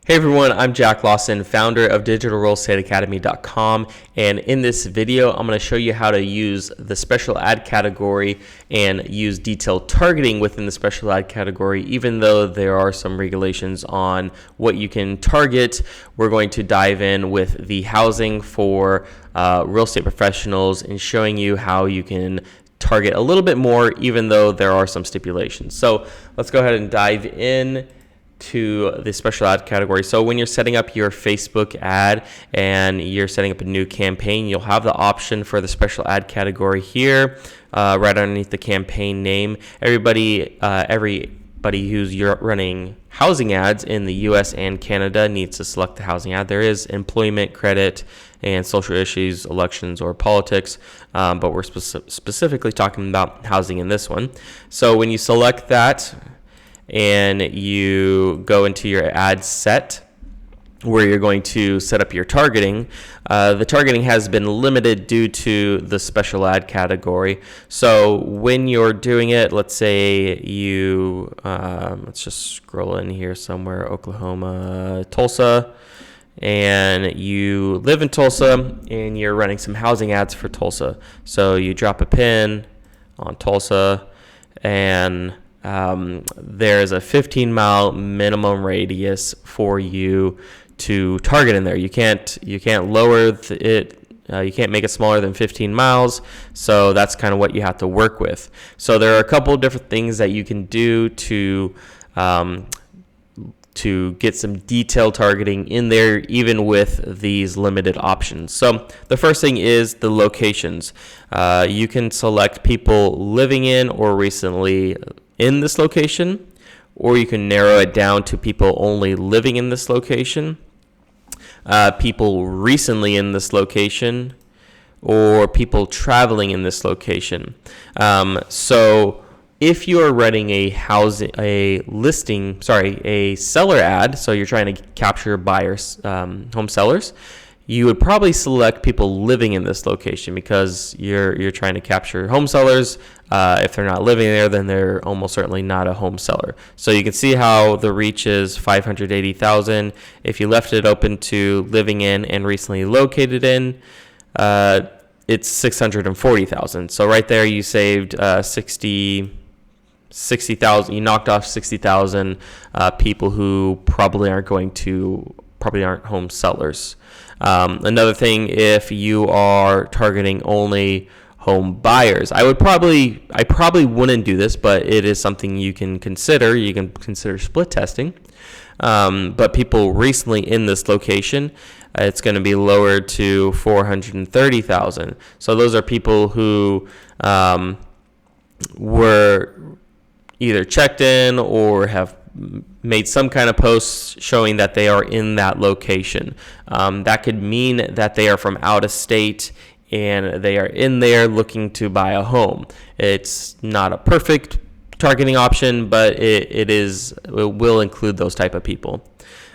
Hey everyone, I'm Jack Lawson, founder of DigitalRealEstateAcademy.com, and in this video, I'm going to show you how to use the special ad category and use detailed targeting within the special ad category. Even though there are some regulations on what you can target, we're going to dive in with the housing for real estate professionals and showing you how you can target a little bit more, even though there are some stipulations. So let's go ahead and dive in to the special ad category. So when you're setting up your Facebook ad and you're setting up a new campaign, you'll have the option for the special ad category here, right underneath the campaign name. Everybody who's running housing ads in the US and Canada needs to select the housing ad. There is employment, credit, and social issues, elections, or politics, but we're specifically talking about housing in this one. So when you select that, and you go into your ad set where you're going to set up your targeting. The targeting has been limited due to the special ad category. So when you're doing it, let's say you, let's just scroll in here somewhere, Oklahoma, Tulsa, and you live in Tulsa and you're running some housing ads for Tulsa. So you drop a pin on Tulsa, and there's a 15-mile minimum radius for you to target in there. You can't lower it. You can't make it smaller than 15 miles. So that's kind of what you have to work with. So there are a couple of different things that you can do to get some detailed targeting in there, even with these limited options. So the first thing is the locations. You can select people living in or recently in this location, or you can narrow it down to people only living in this location, people recently in this location, or people traveling in this location. So if you are running a seller ad, so you're trying to capture buyers, home sellers, you would probably select people living in this location because you're trying to capture home sellers. If they're not living there, then they're almost certainly not a home seller. So you can see how the reach is 580,000. If you left it open to living in and recently located in, it's 640,000. So right there, you saved 60,000. You knocked off 60,000 people who probably aren't home sellers. Another thing, if you are targeting only home buyers, I probably wouldn't do this, but it is something you can consider. You can consider split testing. But people recently in this location, it's going to be lowered to 430,000. So those are people who were either checked in or have made some kind of posts showing that they are in that location. That could mean that they are from out of state and they are in there looking to buy a home. It's not a perfect targeting option, but it will include those type of people.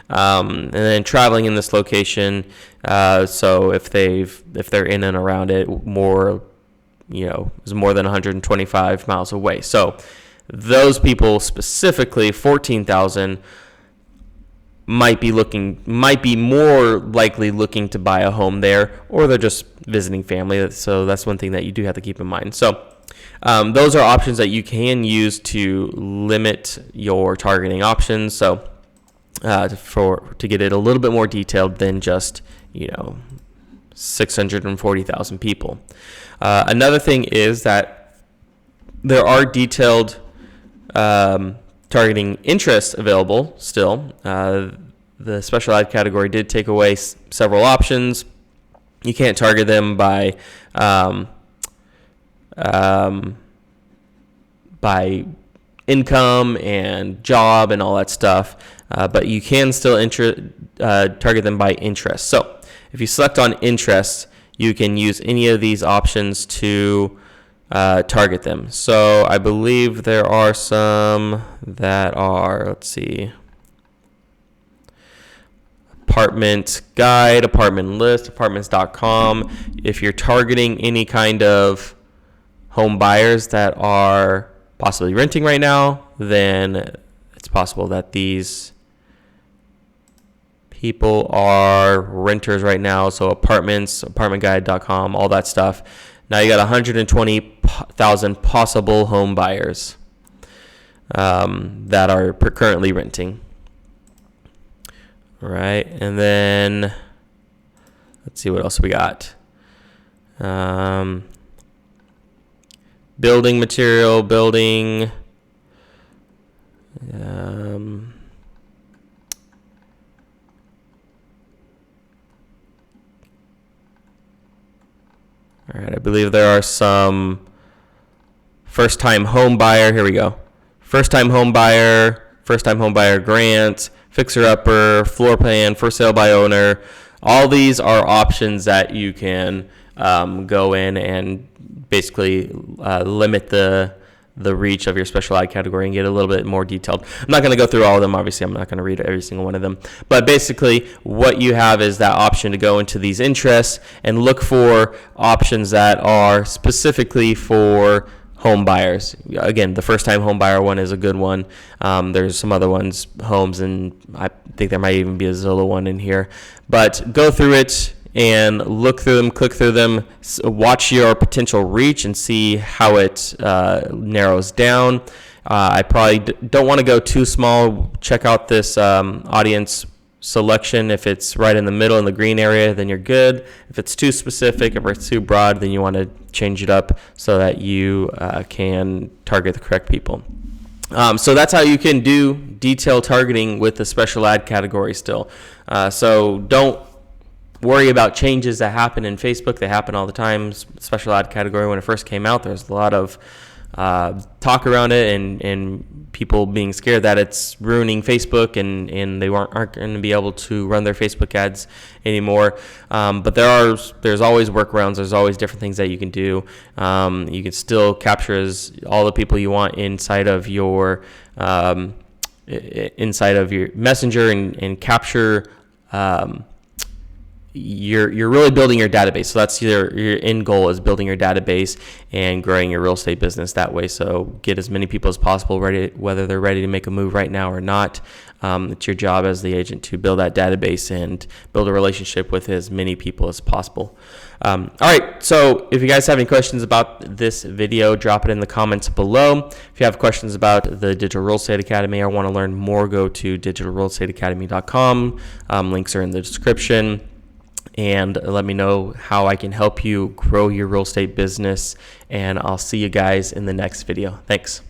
And then traveling in this location, so if they're in and around it more, is more than 125 miles away. So those people specifically, 14,000, might be more likely looking to buy a home there, or they're just visiting family. So that's one thing that you do have to keep in mind. So those are options that you can use to limit your targeting options. So to get it a little bit more detailed than just 640,000 people. Another thing is that there are detailed targeting interests available still. The special ad category did take away several options. You can't target them by income and job and all that stuff, but you can still target them by interest. So if you select on interest, you can use any of these options to target them. So I believe there are some that are, let's see, apartment guide, apartment list, apartments.com. If you're targeting any kind of home buyers that are possibly renting right now, then it's possible that these people are renters right now. So apartments, apartmentguide.com, all that stuff. Now you got 120,000 possible home buyers that are currently renting. All right, and then let's see what else we got. Building material, building. All right, I believe there are some first-time home buyer. Here we go. First-time home buyer grant, fixer-upper, floor plan, for sale by owner. All these are options that you can go in and basically limit the reach of your special ad category and get a little bit more detailed. I'm not going to go through all of them. Obviously, I'm not going to read every single one of them. But basically, what you have is that option to go into these interests and look for options that are specifically for home buyers. Again, the first-time home buyer one is a good one. There's some other ones, homes, and I think there might even be a Zillow one in here. But go through it and look through them, click through them, watch your potential reach and see how it narrows down. I probably don't want to go too small. Check out this audience selection. If it's right in the middle in the green area, then you're good. If it's too specific, if it's too broad, then you want to change it up so that you can target the correct people. So that's how you can do detailed targeting with the special ad category still. So don't worry about changes that happen in Facebook. They happen all the time. Special ad category, when it first came out, there was a lot of talk around it and people being scared that it's ruining Facebook and they aren't going to be able to run their Facebook ads anymore. But there's always workarounds. There's always different things that you can do. You can still capture all the people you want inside of your messenger and capture. You're really building your database. So that's your end goal, is building your database and growing your real estate business that way. So get as many people as possible ready, whether they're ready to make a move right now or not. It's your job as the agent to build that database and build a relationship with as many people as possible. All right, so if you guys have any questions about this video, drop it in the comments below. If you have questions about the Digital Real Estate Academy or want to learn more, go to digitalrealestateacademy.com. Links are in the description. And let me know how I can help you grow your real estate business. And I'll see you guys in the next video. Thanks.